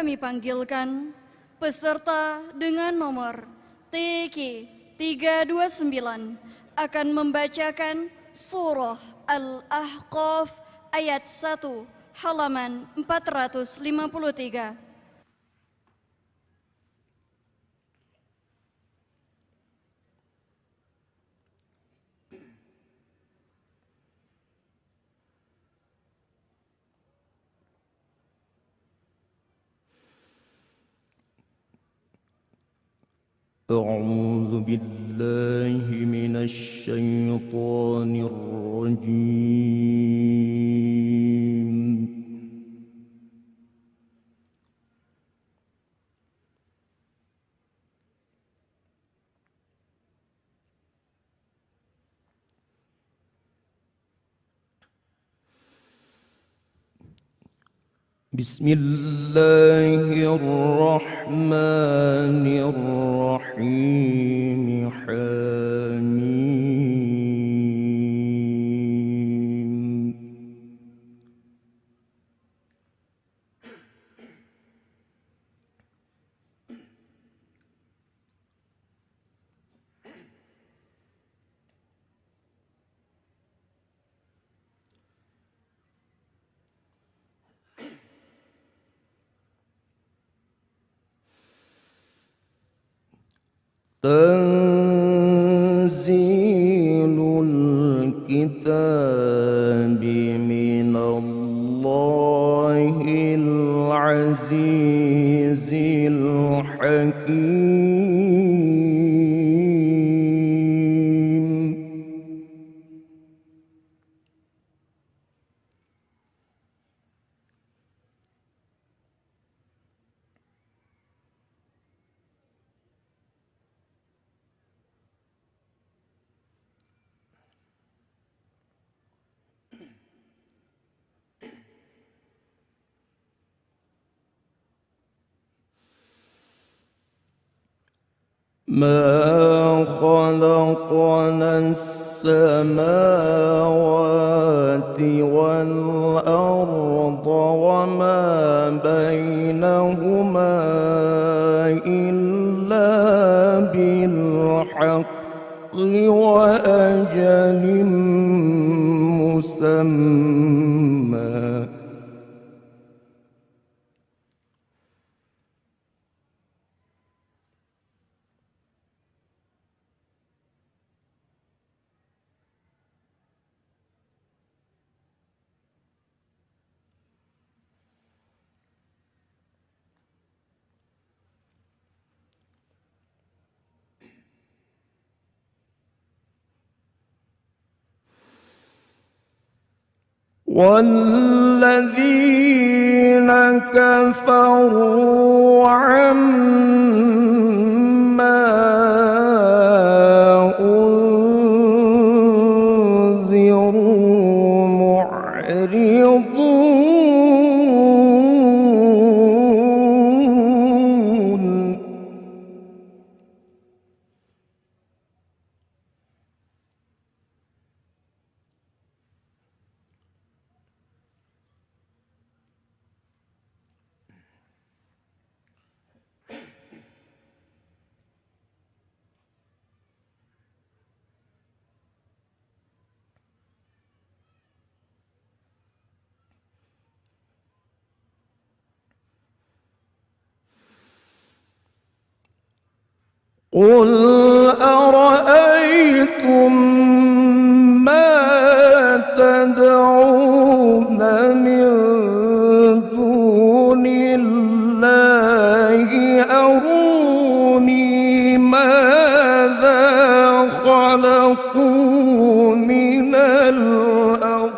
kami panggilkan peserta dengan nomor TK 329 akan membacakan surah Al-Ahqaf ayat 1 halaman 453. أعوذ بالله من الشيطان الرجيم. بسم الله الرحمن الرحيم. حميم. تنزيل الكتاب من الله العزيز الحكيم. ما خلقنا السماوات والأرض وما بينهما إلا بالحق وأجل مسمى. والذين كفروا عما أنذروا معرضون. قل أرأيتم ما تدعون من دون الله أروني ماذا خلقوا من الأرض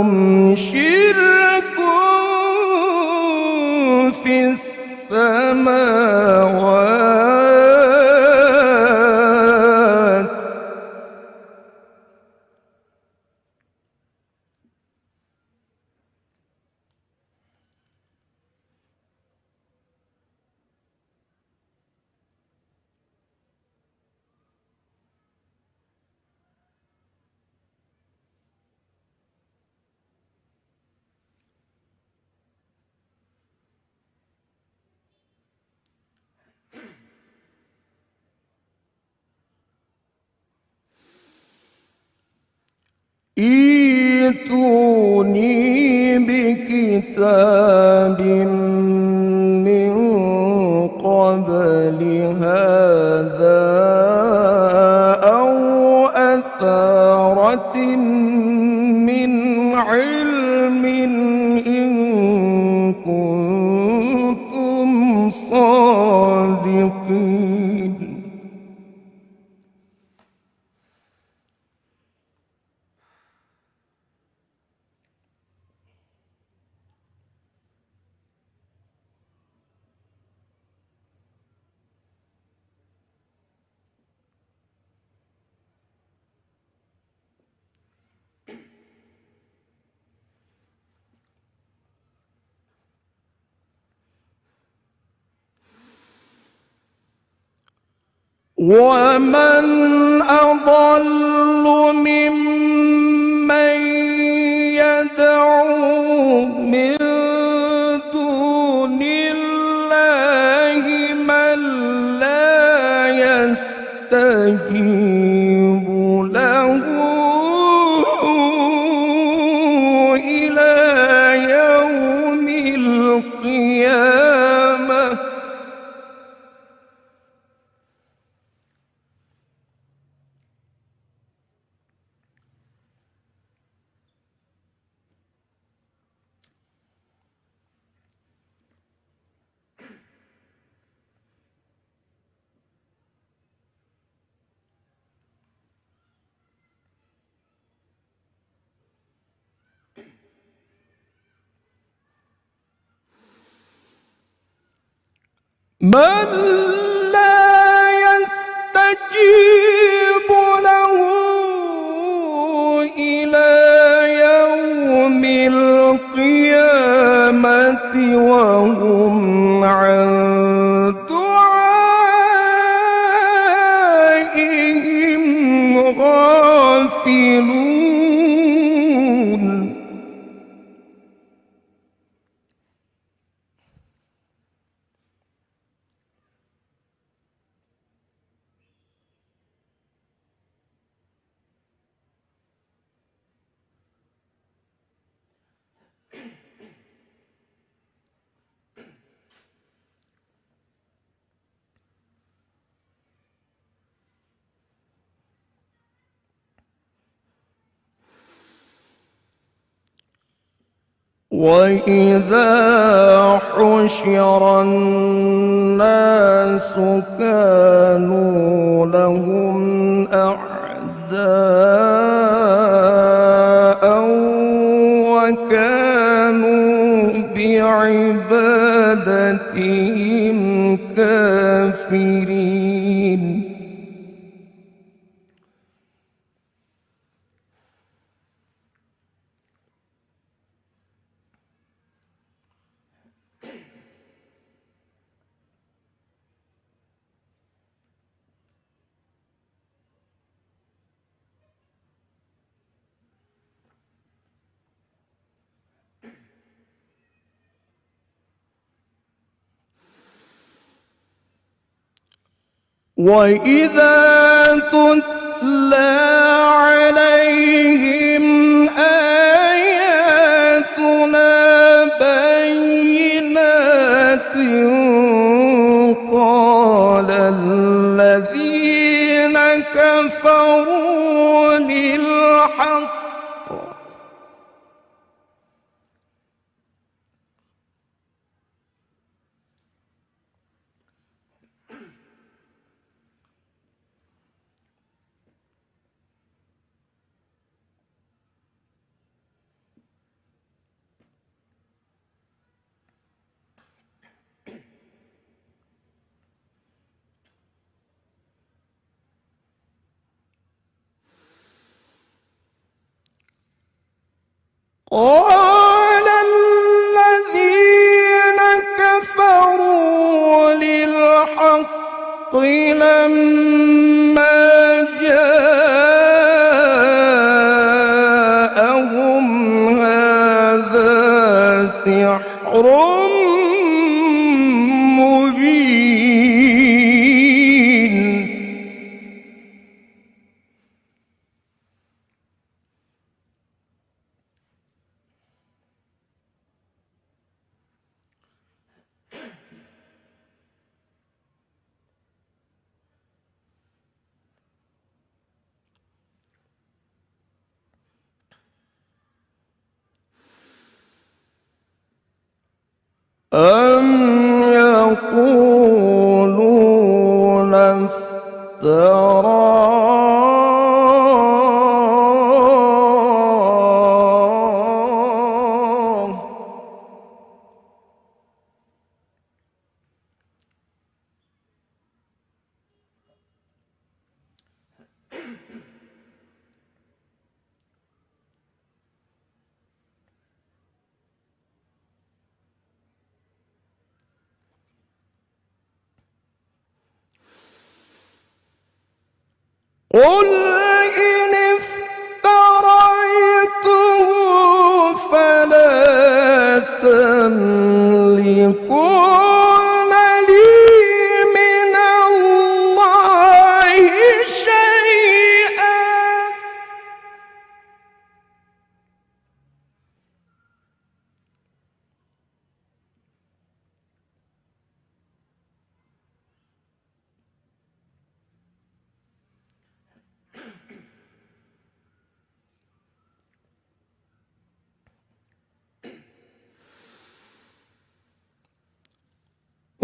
لهم شرك في السماوات ائتوني بكتاب من قبل هذا أو أثارة من علم إن كنتم صادقين. ومن أضل ممن يدعو من دون الله من لا يستجيب له إلى يوم القيامة من لا يستجيب له إلى يوم القيامة وهم عن دعائهم غافلون. وإذا حشر الناس كانوا لهم أعداء وكانوا بعبادتهم كافرين. وإذا تتلى عليهم آياتنا بينات قال الذين كفروا للحق قال الذين كفروا للحق لما جاءهم هذا سحر مبين. أم يقولون افتراه قل إن افتريته فلا تملكون لي من الله شيئا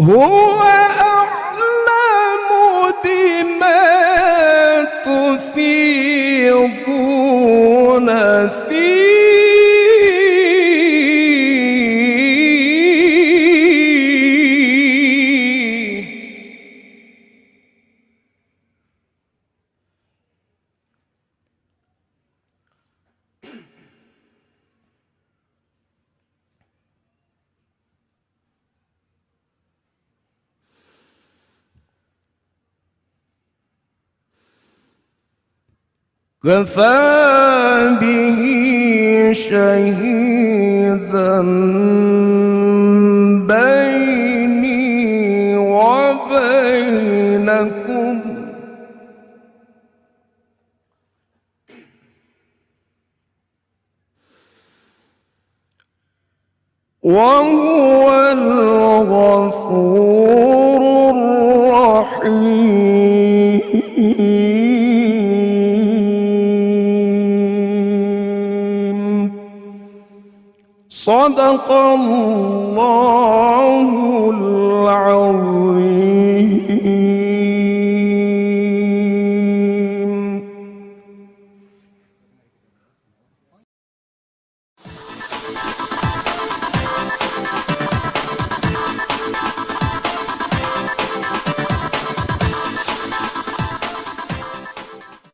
هو أعلم بما تفيضون فيه كفى به شهيدا بيني وبينكم وهو الغفور الرحيم. صدق الله العظيم.